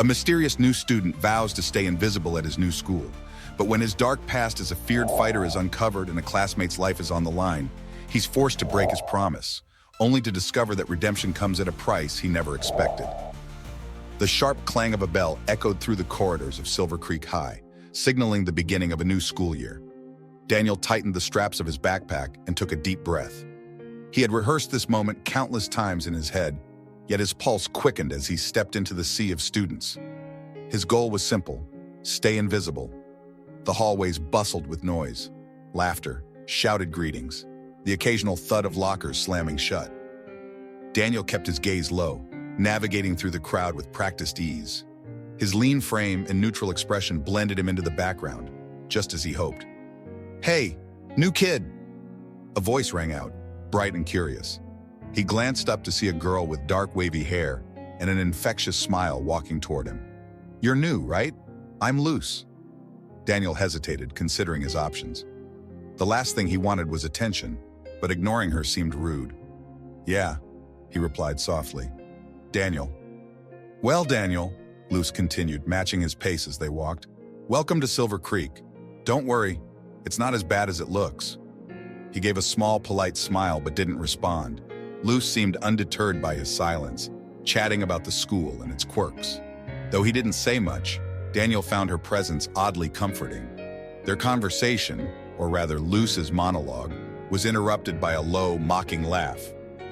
A mysterious new student vows to stay invisible at his new school. But when his dark past as a feared fighter is uncovered and a classmate's life is on the line, he's forced to break his promise, only to discover that redemption comes at a price he never expected. The sharp clang of a bell echoed through the corridors of Silver Creek High, signaling the beginning of a new school year. Daniel tightened the straps of his backpack and took a deep breath. He had rehearsed this moment countless times in his head, yet his pulse quickened as he stepped into the sea of students. His goal was simple: stay invisible. The hallways bustled with noise, laughter, shouted greetings, the occasional thud of lockers slamming shut. Daniel kept his gaze low, navigating through the crowd with practiced ease. His lean frame and neutral expression blended him into the background, just as he hoped. "Hey, new kid!" A voice rang out, bright and curious. He glanced up to see a girl with dark wavy hair and an infectious smile walking toward him. "You're new, right? I'm Luce." Daniel hesitated, considering his options. The last thing he wanted was attention, but ignoring her seemed rude. "Yeah," he replied softly. "Daniel." "Well, Daniel," Luce continued, matching his pace as they walked. "Welcome to Silver Creek. Don't worry, it's not as bad as it looks." He gave a small, polite smile but didn't respond. Luce seemed undeterred by his silence, chatting about the school and its quirks. Though he didn't say much, Daniel found her presence oddly comforting. Their conversation, or rather Luce's monologue, was interrupted by a low, mocking laugh.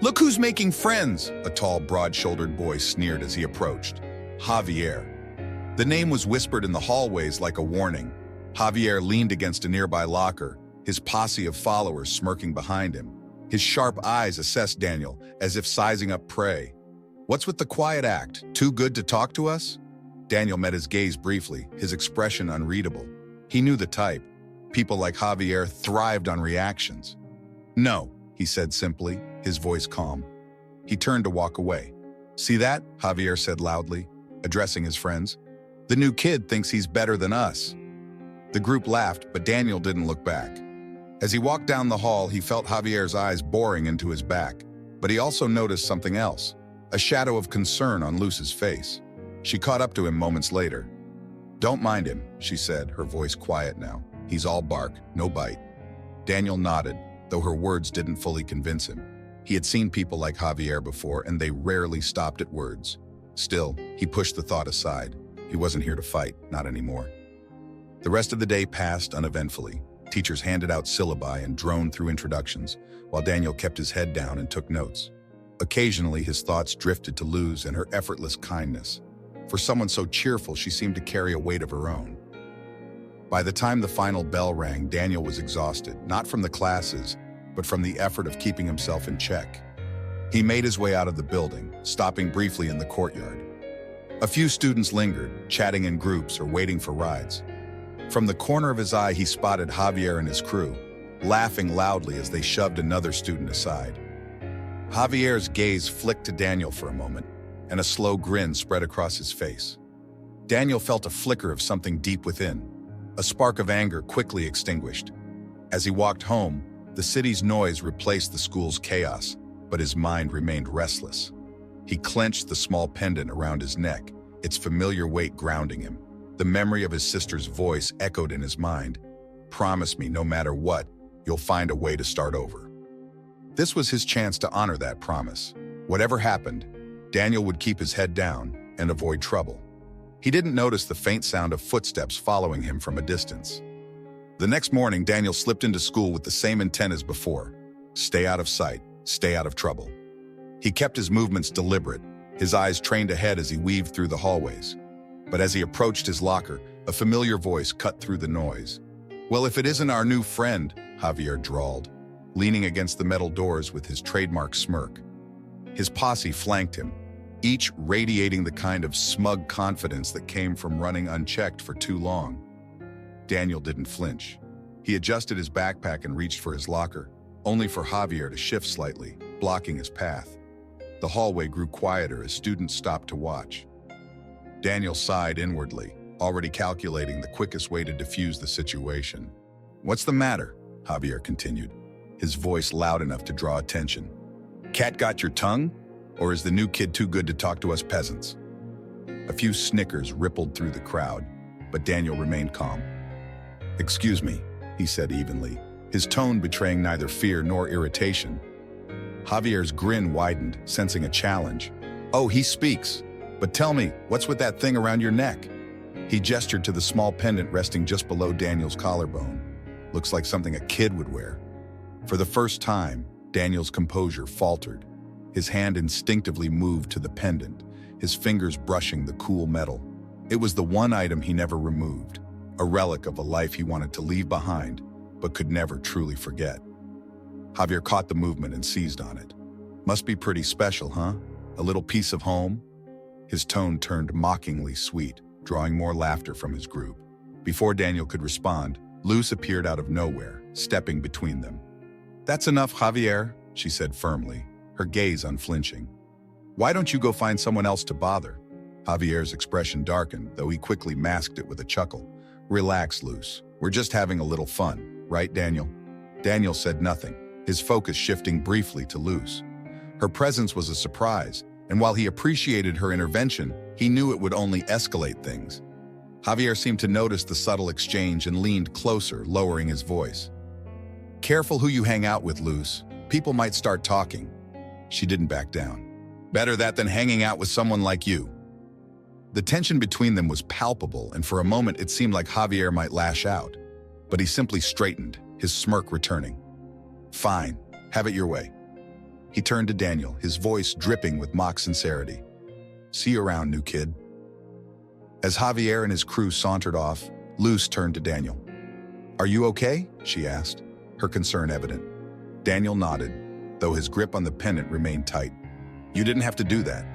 "Look who's making friends!" a tall, broad-shouldered boy sneered as he approached. Javier. The name was whispered in the hallways like a warning. Javier leaned against a nearby locker, his posse of followers smirking behind him. His sharp eyes assessed Daniel as if sizing up prey. "What's with the quiet act? Too good to talk to us?" Daniel met his gaze briefly, his expression unreadable. He knew the type. People like Javier thrived on reactions. "No," he said simply, his voice calm. He turned to walk away. "See that?" Javier said loudly, addressing his friends. "The new kid thinks he's better than us." The group laughed, but Daniel didn't look back. As he walked down the hall, he felt Javier's eyes boring into his back, but he also noticed something else, a shadow of concern on Luce's face. She caught up to him moments later. "Don't mind him," she said, her voice quiet now. "He's all bark, no bite." Daniel nodded, though her words didn't fully convince him. He had seen people like Javier before, and they rarely stopped at words. Still, he pushed the thought aside. He wasn't here to fight, not anymore. The rest of the day passed uneventfully. Teachers handed out syllabi and droned through introductions, while Daniel kept his head down and took notes. Occasionally, his thoughts drifted to Luz and her effortless kindness. For someone so cheerful, she seemed to carry a weight of her own. By the time the final bell rang, Daniel was exhausted, not from the classes, but from the effort of keeping himself in check. He made his way out of the building, stopping briefly in the courtyard. A few students lingered, chatting in groups or waiting for rides. From the corner of his eye, he spotted Javier and his crew, laughing loudly as they shoved another student aside. Javier's gaze flicked to Daniel for a moment, and a slow grin spread across his face. Daniel felt a flicker of something deep within, a spark of anger quickly extinguished. As he walked home, the city's noise replaced the school's chaos, but his mind remained restless. He clenched the small pendant around his neck, its familiar weight grounding him. The memory of his sister's voice echoed in his mind. "Promise me, no matter what, you'll find a way to start over." This was his chance to honor that promise. Whatever happened, Daniel would keep his head down and avoid trouble. He didn't notice the faint sound of footsteps following him from a distance. The next morning, Daniel slipped into school with the same intent as before: stay out of sight, stay out of trouble. He kept his movements deliberate, his eyes trained ahead as he weaved through the hallways. But as he approached his locker, a familiar voice cut through the noise. "Well, if it isn't our new friend," Javier drawled, leaning against the metal doors with his trademark smirk. His posse flanked him, each radiating the kind of smug confidence that came from running unchecked for too long. Daniel didn't flinch. He adjusted his backpack and reached for his locker, only for Javier to shift slightly, blocking his path. The hallway grew quieter as students stopped to watch. Daniel sighed inwardly, already calculating the quickest way to defuse the situation. "What's the matter?" Javier continued, his voice loud enough to draw attention. "Cat got your tongue? Or is the new kid too good to talk to us peasants?" A few snickers rippled through the crowd, but Daniel remained calm. "Excuse me," he said evenly, his tone betraying neither fear nor irritation. Javier's grin widened, sensing a challenge. "Oh, he speaks. But tell me, what's with that thing around your neck?" He gestured to the small pendant resting just below Daniel's collarbone. "Looks like something a kid would wear." For the first time, Daniel's composure faltered. His hand instinctively moved to the pendant, his fingers brushing the cool metal. It was the one item he never removed, a relic of a life he wanted to leave behind, but could never truly forget. Javier caught the movement and seized on it. "Must be pretty special, huh? A little piece of home?" His tone turned mockingly sweet, drawing more laughter from his group. Before Daniel could respond, Luz appeared out of nowhere, stepping between them. "That's enough, Javier," she said firmly, her gaze unflinching. "Why don't you go find someone else to bother?" Javier's expression darkened, though he quickly masked it with a chuckle. "Relax, Luz. We're just having a little fun, right, Daniel?" Daniel said nothing, his focus shifting briefly to Luz. Her presence was a surprise, and while he appreciated her intervention, he knew it would only escalate things. Javier seemed to notice the subtle exchange and leaned closer, lowering his voice. "Careful who you hang out with, Luz. People might start talking." She didn't back down. "Better that than hanging out with someone like you." The tension between them was palpable, and for a moment it seemed like Javier might lash out. But he simply straightened, his smirk returning. "Fine, have it your way." He turned to Daniel, his voice dripping with mock sincerity. "See you around, new kid." As Javier and his crew sauntered off, Luz turned to Daniel. "Are you okay?" she asked, her concern evident. Daniel nodded, though his grip on the pendant remained tight. "You didn't have to do that."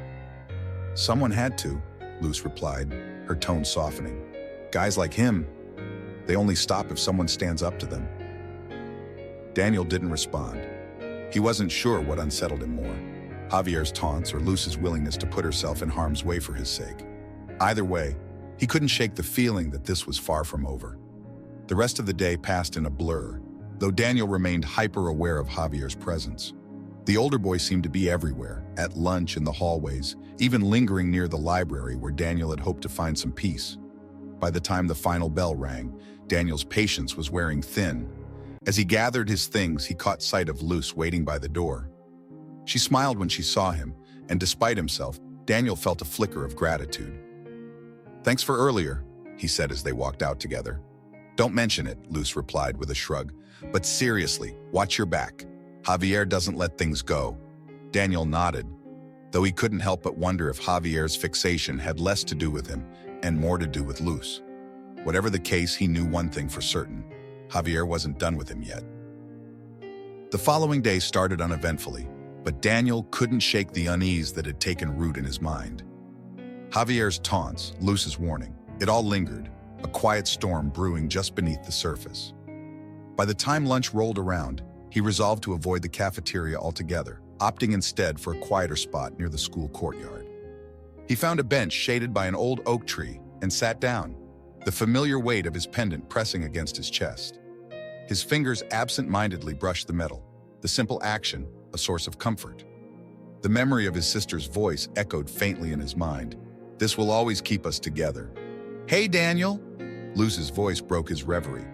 "Someone had to," Luz replied, her tone softening. "Guys like him, they only stop if someone stands up to them." Daniel didn't respond. He wasn't sure what unsettled him more, Javier's taunts or Luz's willingness to put herself in harm's way for his sake. Either way, he couldn't shake the feeling that this was far from over. The rest of the day passed in a blur, though Daniel remained hyper-aware of Javier's presence. The older boy seemed to be everywhere, at lunch, in the hallways, even lingering near the library where Daniel had hoped to find some peace. By the time the final bell rang, Daniel's patience was wearing thin. As he gathered his things, he caught sight of Luz waiting by the door. She smiled when she saw him, and despite himself, Daniel felt a flicker of gratitude. "Thanks for earlier," he said as they walked out together. "Don't mention it," Luz replied with a shrug. "But seriously, watch your back. Javier doesn't let things go." Daniel nodded, though he couldn't help but wonder if Javier's fixation had less to do with him and more to do with Luz. Whatever the case, he knew one thing for certain. Javier wasn't done with him yet. The following day started uneventfully, but Daniel couldn't shake the unease that had taken root in his mind. Javier's taunts, Luz's warning, it all lingered, a quiet storm brewing just beneath the surface. By the time lunch rolled around, he resolved to avoid the cafeteria altogether, opting instead for a quieter spot near the school courtyard. He found a bench shaded by an old oak tree and sat down, the familiar weight of his pendant pressing against his chest. His fingers absent-mindedly brushed the metal, the simple action a source of comfort. The memory of his sister's voice echoed faintly in his mind. "This will always keep us together." "Hey, Daniel!" Luz's voice broke his reverie.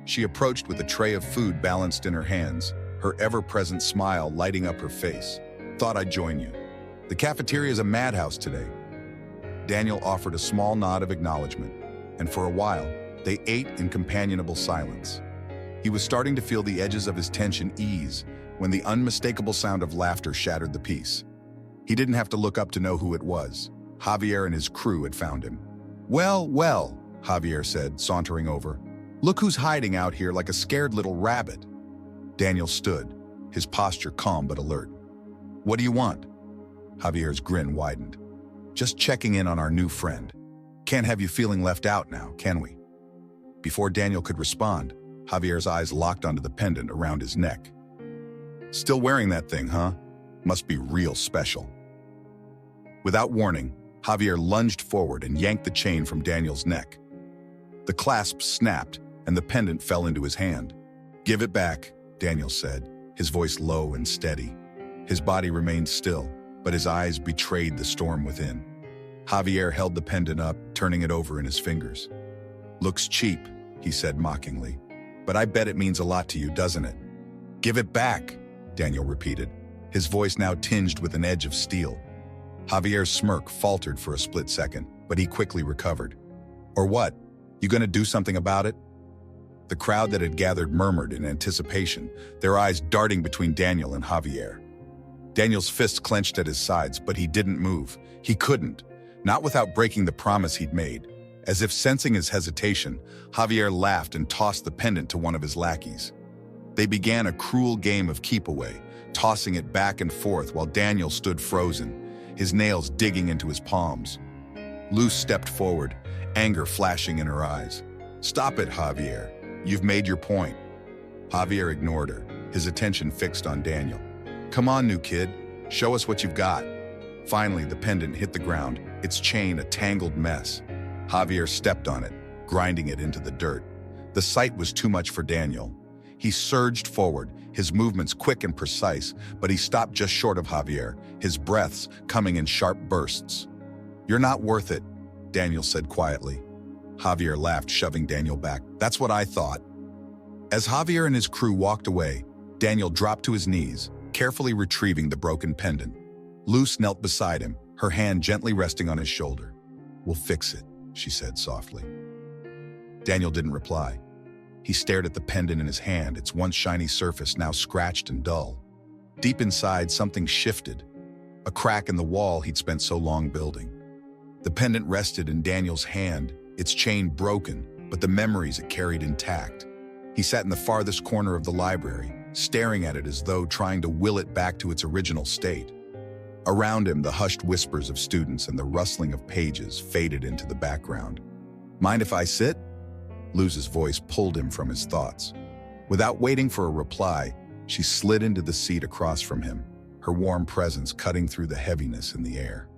She approached with a tray of food balanced in her hands, her ever-present smile lighting up her face. "Thought I'd join you. The cafeteria's a madhouse today." Daniel offered a small nod of acknowledgement, and for a while, they ate in companionable silence. He was starting to feel the edges of his tension ease when the unmistakable sound of laughter shattered the peace. He didn't have to look up to know who it was. Javier and his crew had found him. "Well, well," Javier said, sauntering over. "Look who's hiding out here like a scared little rabbit." Daniel stood, his posture calm but alert. "What do you want?" Javier's grin widened. "Just checking in on our new friend. Can't have you feeling left out now, can we?" Before Daniel could respond, Javier's eyes locked onto the pendant around his neck. "Still wearing that thing, huh? Must be real special." Without warning, Javier lunged forward and yanked the chain from Daniel's neck. The clasp snapped, and the pendant fell into his hand. "Give it back," Daniel said, his voice low and steady. His body remained still, but his eyes betrayed the storm within. Javier held the pendant up, turning it over in his fingers. "Looks cheap," he said mockingly. "But I bet it means a lot to you, doesn't it?" "Give it back," Daniel repeated, his voice now tinged with an edge of steel. Javier's smirk faltered for a split second, but he quickly recovered. "Or what? You gonna do something about it?" The crowd that had gathered murmured in anticipation, their eyes darting between Daniel and Javier. Daniel's fists clenched at his sides, but he didn't move. He couldn't, not without breaking the promise he'd made. As if sensing his hesitation, Javier laughed and tossed the pendant to one of his lackeys. They began a cruel game of keep-away, tossing it back and forth while Daniel stood frozen, his nails digging into his palms. Luz stepped forward, anger flashing in her eyes. "Stop it, Javier. You've made your point." Javier ignored her, his attention fixed on Daniel. "Come on, new kid. Show us what you've got." Finally, the pendant hit the ground, its chain a tangled mess. Javier stepped on it, grinding it into the dirt. The sight was too much for Daniel. He surged forward, his movements quick and precise, but he stopped just short of Javier, his breaths coming in sharp bursts. "You're not worth it," Daniel said quietly. Javier laughed, shoving Daniel back. "That's what I thought." As Javier and his crew walked away, Daniel dropped to his knees, carefully retrieving the broken pendant. Luz knelt beside him, her hand gently resting on his shoulder. "We'll fix it," she said softly. Daniel didn't reply. He stared at the pendant in his hand, its once shiny surface now scratched and dull. Deep inside, something shifted, a crack in the wall he'd spent so long building. The pendant rested in Daniel's hand, its chain broken, but the memories it carried intact. He sat in the farthest corner of the library, staring at it as though trying to will it back to its original state. Around him, the hushed whispers of students and the rustling of pages faded into the background. "Mind if I sit?" Luz's voice pulled him from his thoughts. Without waiting for a reply, she slid into the seat across from him, her warm presence cutting through the heaviness in the air.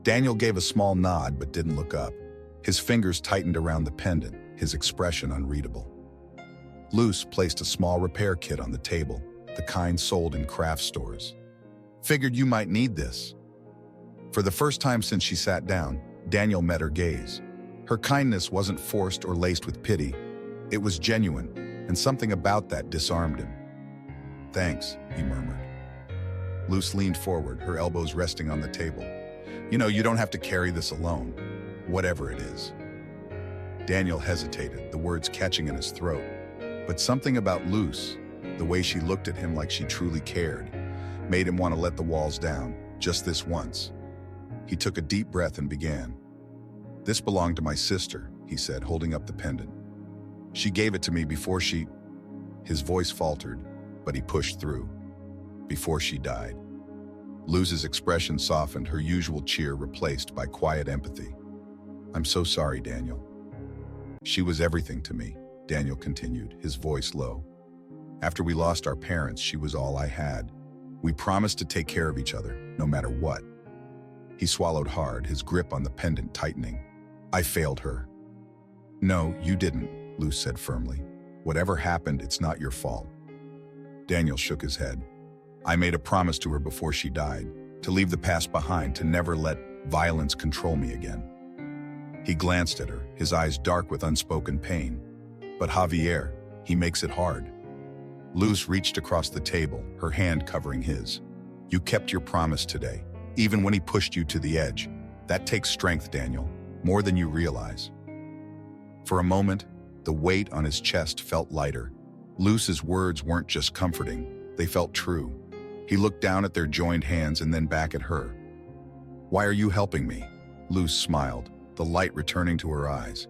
Daniel gave a small nod but didn't look up. His fingers tightened around the pendant, his expression unreadable. Luz placed a small repair kit on the table, the kind sold in craft stores. "Figured you might need this." For the first time since she sat down, Daniel met her gaze. Her kindness wasn't forced or laced with pity. It was genuine, and something about that disarmed him. "Thanks," he murmured. Luz leaned forward, her elbows resting on the table. "You know, you don't have to carry this alone, whatever it is." Daniel hesitated, the words catching in his throat. But something about Luz, the way she looked at him like she truly cared, made him want to let the walls down, just this once. He took a deep breath and began. "This belonged to my sister," he said, holding up the pendant. "She gave it to me before she—" His voice faltered, but he pushed through. "Before she died." Luz's expression softened, her usual cheer replaced by quiet empathy. "I'm so sorry, Daniel." "She was everything to me," Daniel continued, his voice low. "After we lost our parents, she was all I had. We promised to take care of each other, no matter what." He swallowed hard, his grip on the pendant tightening. "I failed her." "No, you didn't," Luz said firmly. "Whatever happened, it's not your fault." Daniel shook his head. "I made a promise to her before she died, to leave the past behind, to never let violence control me again." He glanced at her, his eyes dark with unspoken pain. "But Javier, he makes it hard." Luz reached across the table, her hand covering his. "You kept your promise today, even when he pushed you to the edge. That takes strength, Daniel, more than you realize." For a moment, the weight on his chest felt lighter. Luz's words weren't just comforting, they felt true. He looked down at their joined hands and then back at her. "Why are you helping me?" Luz smiled, the light returning to her eyes.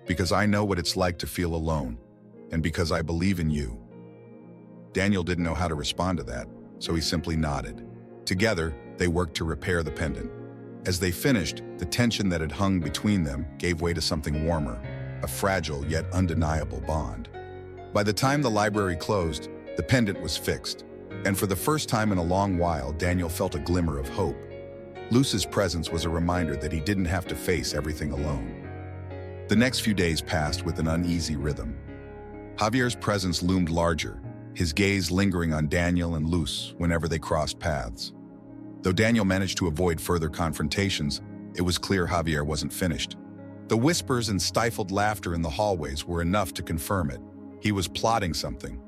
"Because I know what it's like to feel alone, and because I believe in you." Daniel didn't know how to respond to that, so he simply nodded. Together, they worked to repair the pendant. As they finished, the tension that had hung between them gave way to something warmer, a fragile yet undeniable bond. By the time the library closed, the pendant was fixed, and for the first time in a long while, Daniel felt a glimmer of hope. Luz's presence was a reminder that he didn't have to face everything alone. The next few days passed with an uneasy rhythm. Javier's presence loomed larger, his gaze lingering on Daniel and Luz whenever they crossed paths. Though Daniel managed to avoid further confrontations, it was clear Javier wasn't finished. The whispers and stifled laughter in the hallways were enough to confirm it. He was plotting something.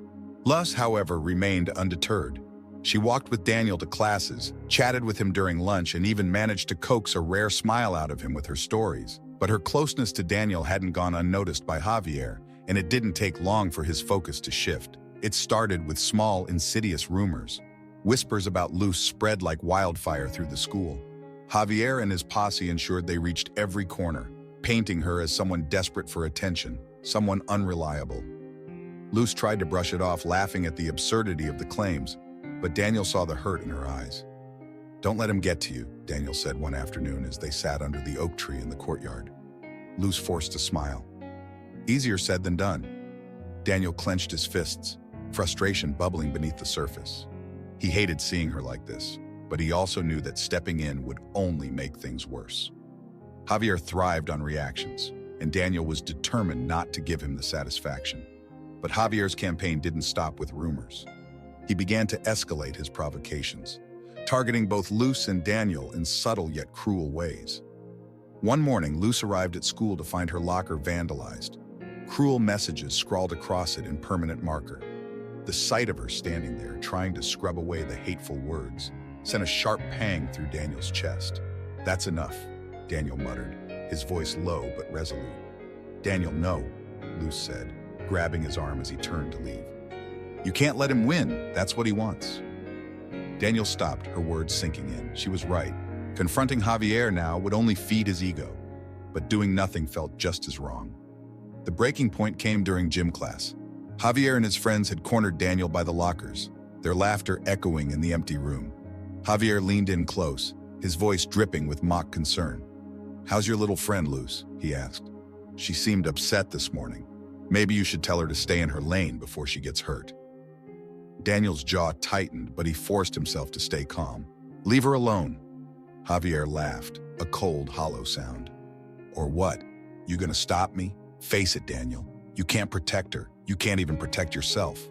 Luz, however, remained undeterred. She walked with Daniel to classes, chatted with him during lunch, and even managed to coax a rare smile out of him with her stories. But her closeness to Daniel hadn't gone unnoticed by Javier, and it didn't take long for his focus to shift. It started with small, insidious rumors. Whispers about Luz spread like wildfire through the school. Javier and his posse ensured they reached every corner, painting her as someone desperate for attention, someone unreliable. Luz tried to brush it off, laughing at the absurdity of the claims, but Daniel saw the hurt in her eyes. "Don't let him get to you," Daniel said one afternoon as they sat under the oak tree in the courtyard. Luz forced a smile. Easier said than done. Daniel clenched his fists, frustration bubbling beneath the surface. He hated seeing her like this, but he also knew that stepping in would only make things worse. Javier thrived on reactions, and Daniel was determined not to give him the satisfaction. But Javier's campaign didn't stop with rumors. He began to escalate his provocations, targeting both Luz and Daniel in subtle yet cruel ways. One morning, Luz arrived at school to find her locker vandalized. Cruel messages scrawled across it in permanent marker. The sight of her standing there, trying to scrub away the hateful words, sent a sharp pang through Daniel's chest. "That's enough," Daniel muttered, his voice low but resolute. "Daniel, no," Luz said, grabbing his arm as he turned to leave. "You can't let him win. That's what he wants." Daniel stopped, her words sinking in. She was right. Confronting Javier now would only feed his ego, but doing nothing felt just as wrong. The breaking point came during gym class. Javier and his friends had cornered Daniel by the lockers, their laughter echoing in the empty room. Javier leaned in close, his voice dripping with mock concern. "How's your little friend, Luz?" he asked. "She seemed upset this morning. Maybe you should tell her to stay in her lane before she gets hurt." Daniel's jaw tightened, but he forced himself to stay calm. "Leave her alone." Javier laughed, a cold, hollow sound. "Or what? You gonna stop me? Face it, Daniel. You can't protect her. You can't even protect yourself."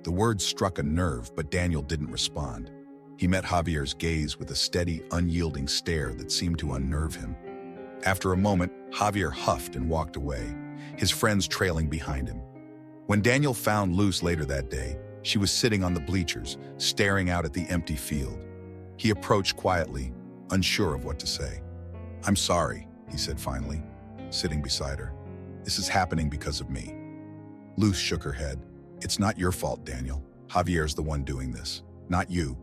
The words struck a nerve, but Daniel didn't respond. He met Javier's gaze with a steady, unyielding stare that seemed to unnerve him. After a moment, Javier huffed and walked away, his friends trailing behind him. When Daniel found Luz later that day, she was sitting on the bleachers, staring out at the empty field. He approached quietly, unsure of what to say. "I'm sorry," he said finally, sitting beside her. "This is happening because of me." Luz shook her head. "It's not your fault, Daniel. Javier's the one doing this, not you."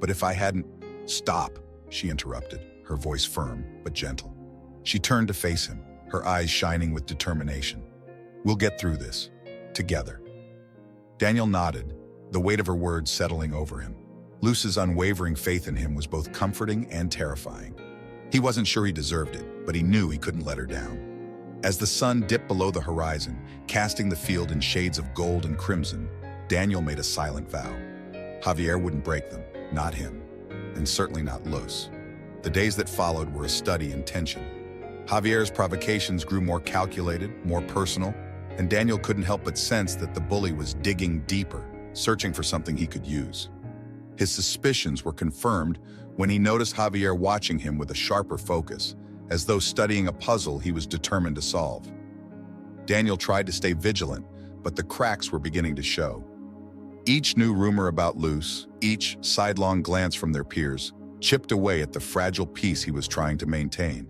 "But if I hadn't—" "Stop," she interrupted, her voice firm but gentle. She turned to face him, her eyes shining with determination. "We'll get through this, together." Daniel nodded, the weight of her words settling over him. Luz's unwavering faith in him was both comforting and terrifying. He wasn't sure he deserved it, but he knew he couldn't let her down. As the sun dipped below the horizon, casting the field in shades of gold and crimson, Daniel made a silent vow. Javier wouldn't break them, not him, and certainly not Luz. The days that followed were a study in tension. Javier's provocations grew more calculated, more personal, and Daniel couldn't help but sense that the bully was digging deeper, searching for something he could use. His suspicions were confirmed when he noticed Javier watching him with a sharper focus, as though studying a puzzle he was determined to solve. Daniel tried to stay vigilant, but the cracks were beginning to show. Each new rumor about Luz, each sidelong glance from their peers, chipped away at the fragile peace he was trying to maintain.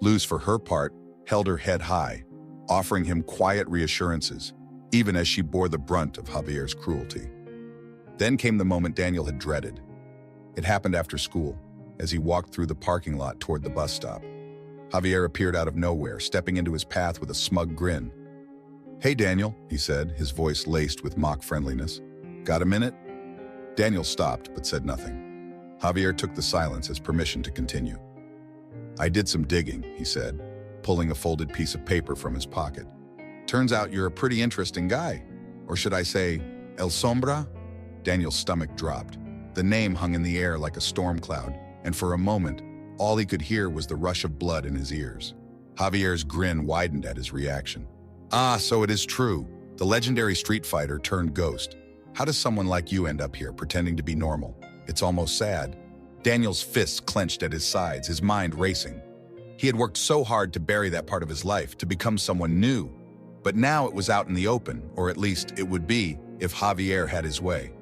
Luz, for her part, held her head high, offering him quiet reassurances, even as she bore the brunt of Javier's cruelty. Then came the moment Daniel had dreaded. It happened after school, as he walked through the parking lot toward the bus stop. Javier appeared out of nowhere, stepping into his path with a smug grin. "Hey, Daniel," he said, his voice laced with mock friendliness. "Got a minute?" Daniel stopped, but said nothing. Javier took the silence as permission to continue. "I did some digging," he said, pulling a folded piece of paper from his pocket. "Turns out you're a pretty interesting guy. Or should I say, El Sombra?" Daniel's stomach dropped. The name hung in the air like a storm cloud, and for a moment, all he could hear was the rush of blood in his ears. Javier's grin widened at his reaction. "Ah, so it is true. The legendary street fighter turned ghost. How does someone like you end up here, pretending to be normal?" It's almost sad. Daniel's fists clenched at his sides, his mind racing. He had worked so hard to bury that part of his life, to become someone new. But now it was out in the open, or at least it would be if Javier had his way.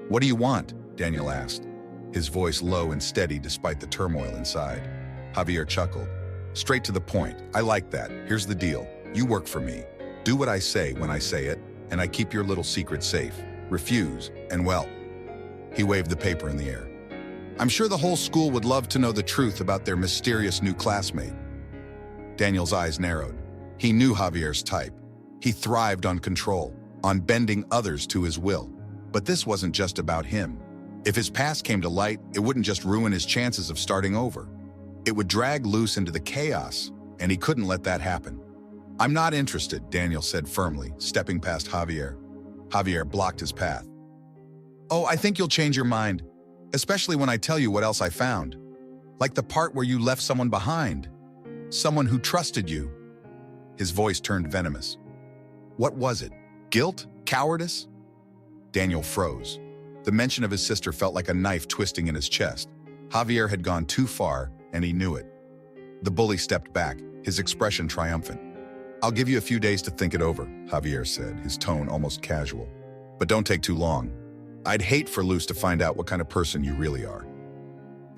"What do you want?" Daniel asked, his voice low and steady despite the turmoil inside. Javier chuckled. "Straight to the point. I like that. Here's the deal. You work for me. Do what I say when I say it, and I keep your little secret safe. Refuse, and well." He waved the paper in the air. "I'm sure the whole school would love to know the truth about their mysterious new classmate." Daniel's eyes narrowed. He knew Javier's type. He thrived on control, on bending others to his will. But this wasn't just about him. If his past came to light, it wouldn't just ruin his chances of starting over. It would drag Luz into the chaos, and he couldn't let that happen. "I'm not interested," Daniel said firmly, stepping past Javier. Javier blocked his path. "Oh, I think you'll change your mind, especially when I tell you what else I found. Like the part where you left someone behind. Someone who trusted you." His voice turned venomous. "What was it? Guilt? Cowardice?" Daniel froze. The mention of his sister felt like a knife twisting in his chest. Javier had gone too far, and he knew it. The bully stepped back, his expression triumphant. "I'll give you a few days to think it over," Javier said, his tone almost casual. "But don't take too long. I'd hate for Luz to find out what kind of person you really are."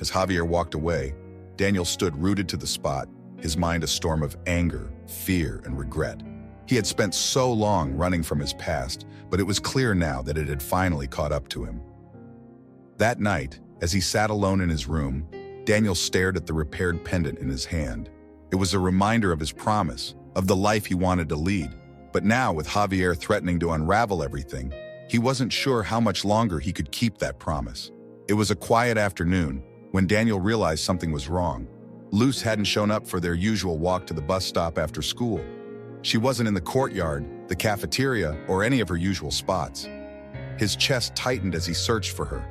As Javier walked away, Daniel stood rooted to the spot, his mind a storm of anger, fear, and regret. He had spent so long running from his past, but it was clear now that it had finally caught up to him. That night, as he sat alone in his room, Daniel stared at the repaired pendant in his hand. It was a reminder of his promise, of the life he wanted to lead. But now, with Javier threatening to unravel everything, he wasn't sure how much longer he could keep that promise. It was a quiet afternoon when Daniel realized something was wrong. Luz hadn't shown up for their usual walk to the bus stop after school. She wasn't in the courtyard, the cafeteria, or any of her usual spots. His chest tightened as he searched for her,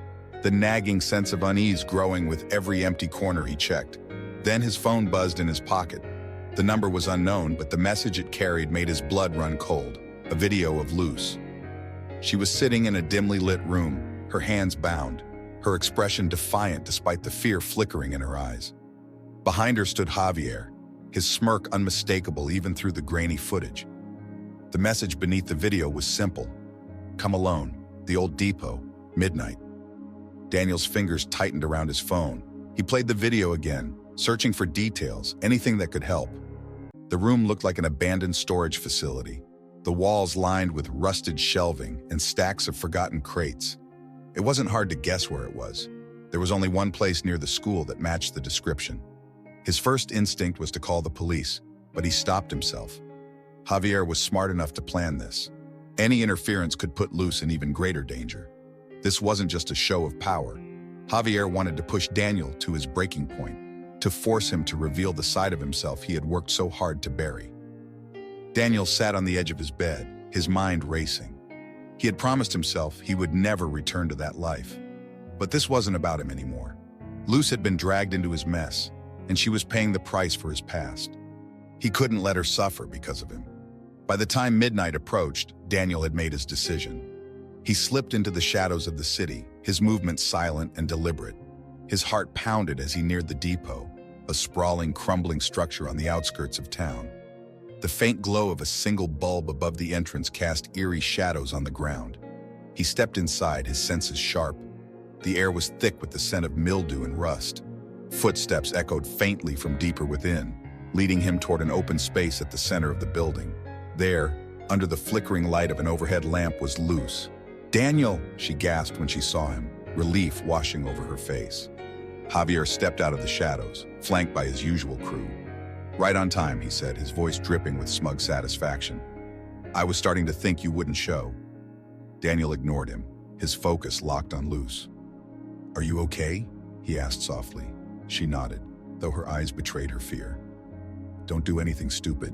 the nagging sense of unease growing with every empty corner he checked. Then his phone buzzed in his pocket. The number was unknown, but the message it carried made his blood run cold. A video of Luz. She was sitting in a dimly lit room, her hands bound, her expression defiant despite the fear flickering in her eyes. Behind her stood Javier, his smirk unmistakable even through the grainy footage. The message beneath the video was simple. "Come alone, the old depot, midnight." Daniel's fingers tightened around his phone. He played the video again, searching for details, anything that could help. The room looked like an abandoned storage facility, the walls lined with rusted shelving and stacks of forgotten crates. It wasn't hard to guess where it was. There was only one place near the school that matched the description. His first instinct was to call the police, but he stopped himself. Javier was smart enough to plan this. Any interference could put Luz in even greater danger. This wasn't just a show of power. Javier wanted to push Daniel to his breaking point, to force him to reveal the side of himself he had worked so hard to bury. Daniel sat on the edge of his bed, his mind racing. He had promised himself he would never return to that life. But this wasn't about him anymore. Luz had been dragged into his mess, and she was paying the price for his past. He couldn't let her suffer because of him. By the time midnight approached, Daniel had made his decision. He slipped into the shadows of the city, his movements silent and deliberate. His heart pounded as he neared the depot, a sprawling, crumbling structure on the outskirts of town. The faint glow of a single bulb above the entrance cast eerie shadows on the ground. He stepped inside, his senses sharp. The air was thick with the scent of mildew and rust. Footsteps echoed faintly from deeper within, leading him toward an open space at the center of the building. There, under the flickering light of an overhead lamp, was Luz. "Daniel!" she gasped when she saw him, relief washing over her face. Javier stepped out of the shadows, flanked by his usual crew. "Right on time," he said, his voice dripping with smug satisfaction. "I was starting to think you wouldn't show." Daniel ignored him, his focus locked on Luz. "Are you okay?" he asked softly. She nodded, though her eyes betrayed her fear. "Don't do anything stupid."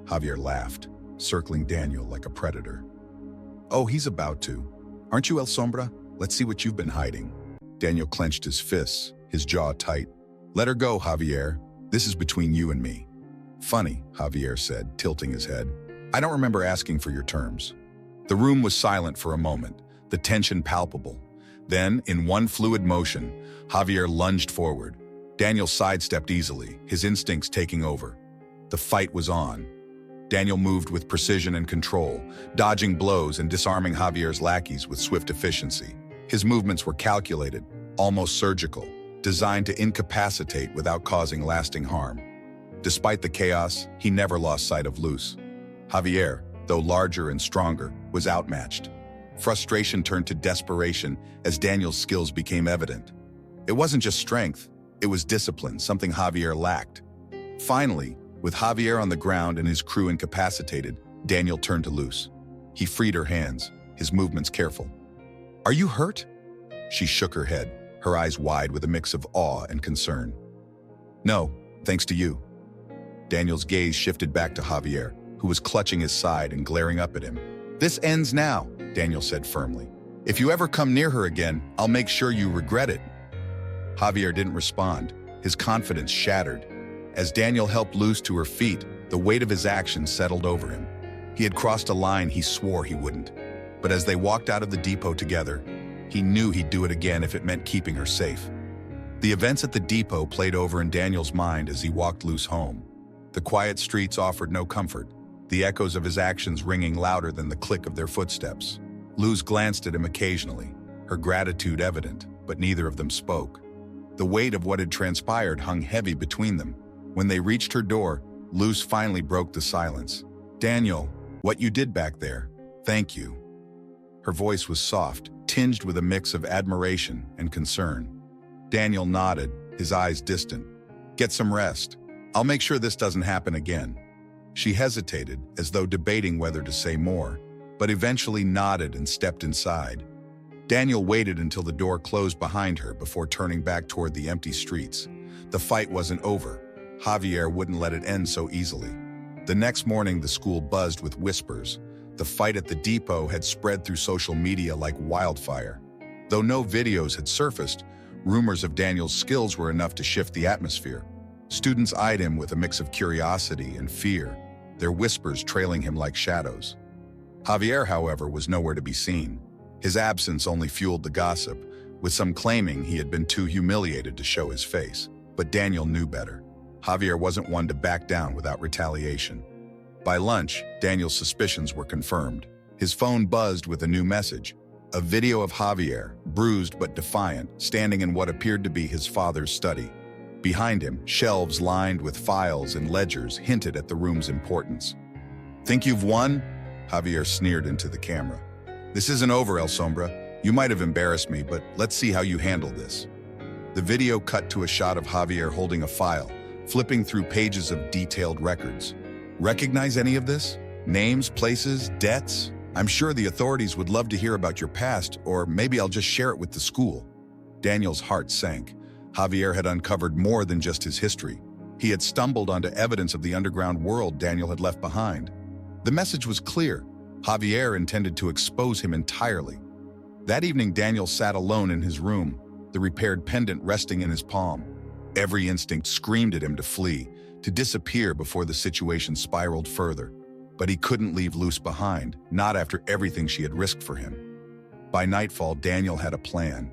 Javier laughed, circling Daniel like a predator. "Oh, he's about to. Aren't you, El Sombra? Let's see what you've been hiding." Daniel clenched his fists, his jaw tight. "Let her go, Javier. This is between you and me." "Funny," Javier said, tilting his head. "I don't remember asking for your terms." The room was silent for a moment, the tension palpable. Then, in one fluid motion, Javier lunged forward. Daniel sidestepped easily, his instincts taking over. The fight was on. Daniel moved with precision and control, dodging blows and disarming Javier's lackeys with swift efficiency. His movements were calculated, almost surgical, designed to incapacitate without causing lasting harm. Despite the chaos, he never lost sight of Luz. Javier, though larger and stronger, was outmatched. Frustration turned to desperation as Daniel's skills became evident. It wasn't just strength, it was discipline, something Javier lacked. Finally, with Javier on the ground and his crew incapacitated, Daniel turned to Luz. He freed her hands, his movements careful. "Are you hurt?" She shook her head, her eyes wide with a mix of awe and concern. "No, thanks to you." Daniel's gaze shifted back to Javier, who was clutching his side and glaring up at him. "This ends now," Daniel said firmly. "If you ever come near her again, I'll make sure you regret it." Javier didn't respond, his confidence shattered. As Daniel helped Luz to her feet, the weight of his actions settled over him. He had crossed a line he swore he wouldn't. But as they walked out of the depot together, he knew he'd do it again if it meant keeping her safe. The events at the depot played over in Daniel's mind as he walked Luz home. The quiet streets offered no comfort, the echoes of his actions ringing louder than the click of their footsteps. Luz glanced at him occasionally, her gratitude evident, but neither of them spoke. The weight of what had transpired hung heavy between them. When they reached her door, Luz finally broke the silence. "Daniel, what you did back there, thank you." Her voice was soft, tinged with a mix of admiration and concern. Daniel nodded, his eyes distant. "Get some rest. I'll make sure this doesn't happen again." She hesitated, as though debating whether to say more, but eventually nodded and stepped inside. Daniel waited until the door closed behind her before turning back toward the empty streets. The fight wasn't over. Javier wouldn't let it end so easily. The next morning, the school buzzed with whispers. The fight at the depot had spread through social media like wildfire. Though no videos had surfaced, rumors of Daniel's skills were enough to shift the atmosphere. Students eyed him with a mix of curiosity and fear, their whispers trailing him like shadows. Javier, however, was nowhere to be seen. His absence only fueled the gossip, with some claiming he had been too humiliated to show his face. But Daniel knew better. Javier wasn't one to back down without retaliation. By lunch, Daniel's suspicions were confirmed. His phone buzzed with a new message, a video of Javier, bruised but defiant, standing in what appeared to be his father's study. Behind him, shelves lined with files and ledgers hinted at the room's importance. "Think you've won?" Javier sneered into the camera. "This isn't over, El Sombra. You might have embarrassed me, but let's see how you handle this." The video cut to a shot of Javier holding a file, flipping through pages of detailed records. "Recognize any of this? Names, places, debts? I'm sure the authorities would love to hear about your past, or maybe I'll just share it with the school." Daniel's heart sank. Javier had uncovered more than just his history. He had stumbled onto evidence of the underground world Daniel had left behind. The message was clear. Javier intended to expose him entirely. That evening, Daniel sat alone in his room, the repaired pendant resting in his palm. Every instinct screamed at him to flee, to disappear before the situation spiraled further. But he couldn't leave Luz behind, not after everything she had risked for him. By nightfall, Daniel had a plan.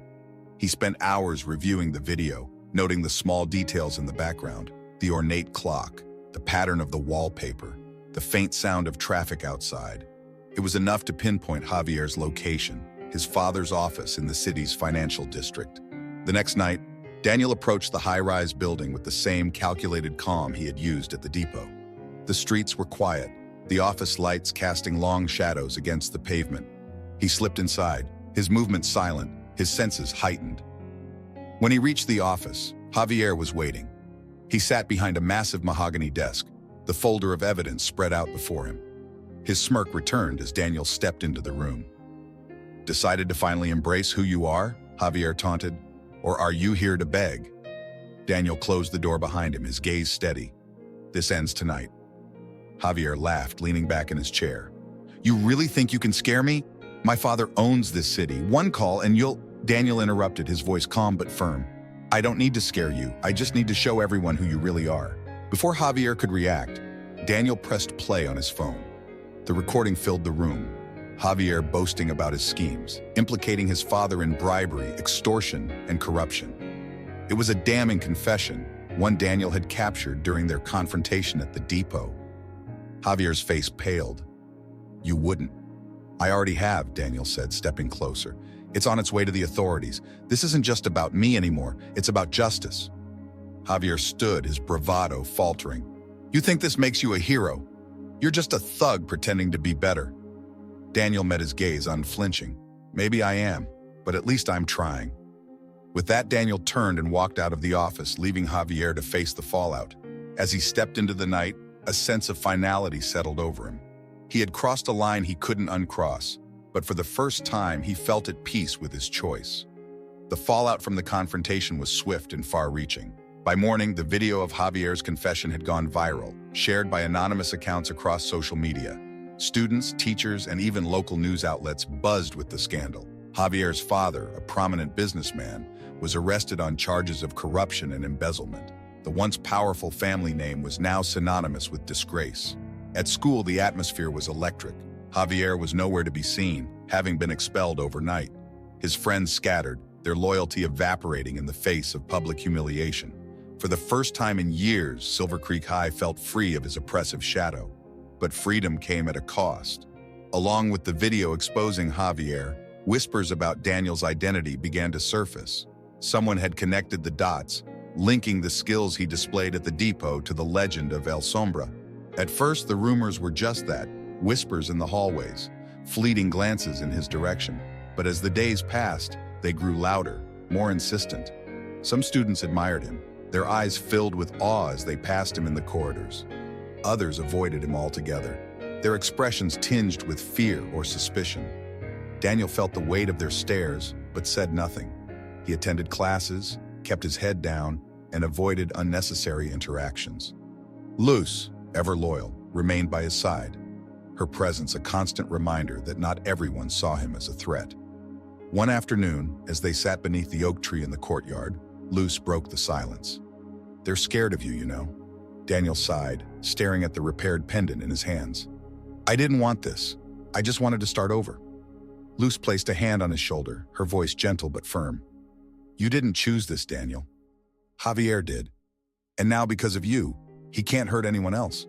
He spent hours reviewing the video, noting the small details in the background, the ornate clock, the pattern of the wallpaper, the faint sound of traffic outside. It was enough to pinpoint Javier's location, his father's office in the city's financial district. The next night, Daniel approached the high-rise building with the same calculated calm he had used at the depot. The streets were quiet, the office lights casting long shadows against the pavement. He slipped inside, his movements silent, his senses heightened. When he reached the office, Javier was waiting. He sat behind a massive mahogany desk, the folder of evidence spread out before him. His smirk returned as Daniel stepped into the room. "Decided to finally embrace who you are?" Javier taunted. "Or are you here to beg?" Daniel closed the door behind him, his gaze steady. "This ends tonight." Javier laughed, leaning back in his chair. "You really think you can scare me? My father owns this city. One call and you'll—" Daniel interrupted, his voice calm but firm. "I don't need to scare you. I just need to show everyone who you really are." Before Javier could react, Daniel pressed play on his phone. The recording filled the room. Javier boasting about his schemes, implicating his father in bribery, extortion, and corruption. It was a damning confession, one Daniel had captured during their confrontation at the depot. Javier's face paled. "You wouldn't." "I already have," Daniel said, stepping closer. "It's on its way to the authorities. This isn't just about me anymore, it's about justice." Javier stood, his bravado faltering. "You think this makes you a hero? You're just a thug pretending to be better." Daniel met his gaze unflinching. "Maybe I am, but at least I'm trying." With that, Daniel turned and walked out of the office, leaving Javier to face the fallout. As he stepped into the night, a sense of finality settled over him. He had crossed a line he couldn't uncross, but for the first time he felt at peace with his choice. The fallout from the confrontation was swift and far-reaching. By morning, the video of Javier's confession had gone viral, shared by anonymous accounts across social media. Students, teachers, and even local news outlets buzzed with the scandal. Javier's father, a prominent businessman, was arrested on charges of corruption and embezzlement. The once powerful family name was now synonymous with disgrace. At school, the atmosphere was electric. Javier was nowhere to be seen, having been expelled overnight. His friends scattered, their loyalty evaporating in the face of public humiliation. For the first time in years, Silver Creek High felt free of his oppressive shadow. But freedom came at a cost. Along with the video exposing Javier, whispers about Daniel's identity began to surface. Someone had connected the dots, linking the skills he displayed at the depot to the legend of El Sombra. At first, the rumors were just that, whispers in the hallways, fleeting glances in his direction. But as the days passed, they grew louder, more insistent. Some students admired him, their eyes filled with awe as they passed him in the corridors. Others avoided him altogether, their expressions tinged with fear or suspicion. Daniel felt the weight of their stares, but said nothing. He attended classes, kept his head down, and avoided unnecessary interactions. Luz, ever loyal, remained by his side, her presence a constant reminder that not everyone saw him as a threat. One afternoon, as they sat beneath the oak tree in the courtyard, Luz broke the silence. "They're scared of you, you know." Daniel sighed, staring at the repaired pendant in his hands. "I didn't want this. I just wanted to start over." Luz placed a hand on his shoulder, her voice gentle but firm. "You didn't choose this, Daniel. Javier did. And now because of you, he can't hurt anyone else."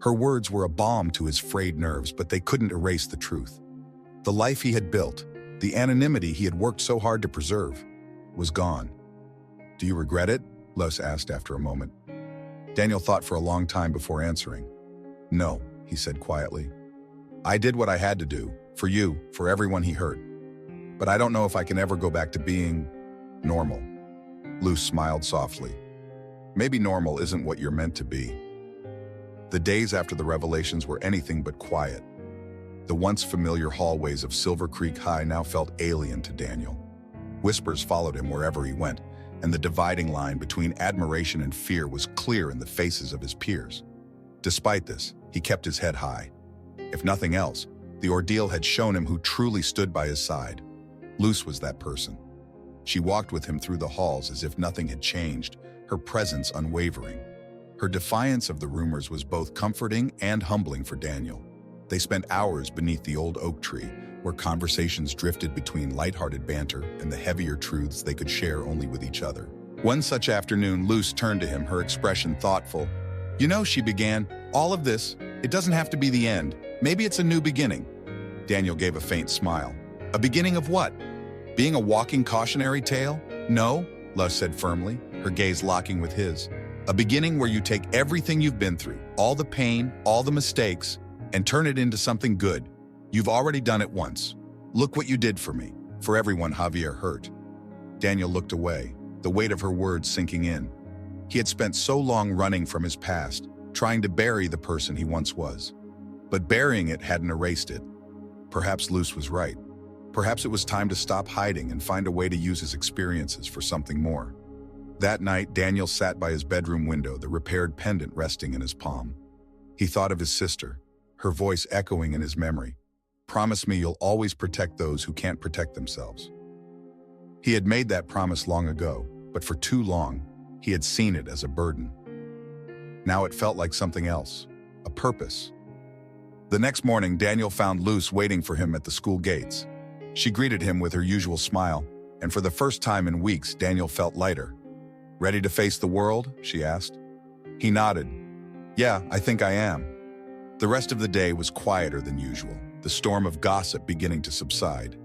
Her words were a balm to his frayed nerves, but they couldn't erase the truth. The life he had built, the anonymity he had worked so hard to preserve, was gone. "Do you regret it?" Luz asked after a moment. Daniel thought for a long time before answering. "No," he said quietly. "I did what I had to do, for you, for everyone he hurt. But I don't know if I can ever go back to being normal." Luz smiled softly. "Maybe normal isn't what you're meant to be." The days after the revelations were anything but quiet. The once familiar hallways of Silver Creek High now felt alien to Daniel. Whispers followed him wherever he went, and the dividing line between admiration and fear was clear in the faces of his peers. Despite this, he kept his head high. If nothing else, the ordeal had shown him who truly stood by his side. Luz was that person. She walked with him through the halls as if nothing had changed, her presence unwavering. Her defiance of the rumors was both comforting and humbling for Daniel. They spent hours beneath the old oak tree, where conversations drifted between lighthearted banter and the heavier truths they could share only with each other. One such afternoon, Luz turned to him, her expression thoughtful. "You know," she began, "all of this, it doesn't have to be the end. Maybe it's a new beginning." Daniel gave a faint smile. "A beginning of what? Being a walking cautionary tale?" "No," Luz said firmly, her gaze locking with his. "A beginning where you take everything you've been through, all the pain, all the mistakes, and turn it into something good. You've already done it once. Look what you did for me, for everyone Javier hurt." Daniel looked away, the weight of her words sinking in. He had spent so long running from his past, trying to bury the person he once was. But burying it hadn't erased it. Perhaps Luz was right. Perhaps it was time to stop hiding and find a way to use his experiences for something more. That night, Daniel sat by his bedroom window, the repaired pendant resting in his palm. He thought of his sister, her voice echoing in his memory. "Promise me you'll always protect those who can't protect themselves." He had made that promise long ago, but for too long, he had seen it as a burden. Now it felt like something else, a purpose. The next morning, Daniel found Luce waiting for him at the school gates. She greeted him with her usual smile, and for the first time in weeks, Daniel felt lighter. "Ready to face the world?" she asked. He nodded. "Yeah, I think I am." The rest of the day was quieter than usual, the storm of gossip beginning to subside.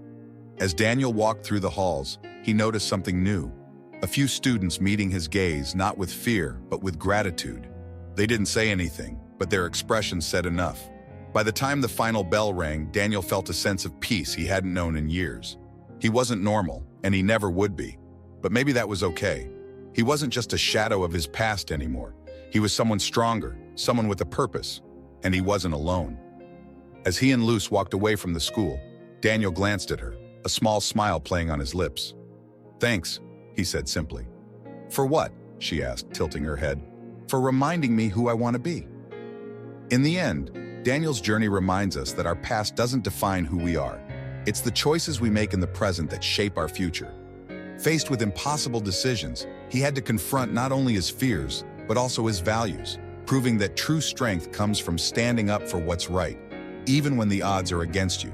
As Daniel walked through the halls, he noticed something new. A few students meeting his gaze, not with fear, but with gratitude. They didn't say anything, but their expressions said enough. By the time the final bell rang, Daniel felt a sense of peace he hadn't known in years. He wasn't normal, and he never would be. But maybe that was okay. He wasn't just a shadow of his past anymore. He was someone stronger, someone with a purpose, and he wasn't alone. As he and Luce walked away from the school, Daniel glanced at her, a small smile playing on his lips. "Thanks," he said simply. "For what?" she asked, tilting her head. "For reminding me who I want to be." In the end, Daniel's journey reminds us that our past doesn't define who we are. It's the choices we make in the present that shape our future. Faced with impossible decisions, he had to confront not only his fears, but also his values, proving that true strength comes from standing up for what's right, even when the odds are against you.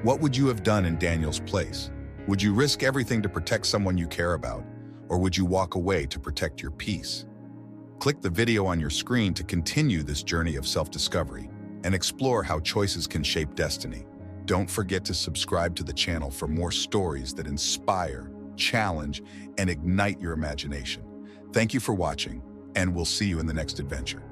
What would you have done in Daniel's place? Would you risk everything to protect someone you care about, or would you walk away to protect your peace? Click the video on your screen to continue this journey of self-discovery and explore how choices can shape destiny. Don't forget to subscribe to the channel for more stories that inspire, challenge, and ignite your imagination. Thank you for watching, and we'll see you in the next adventure.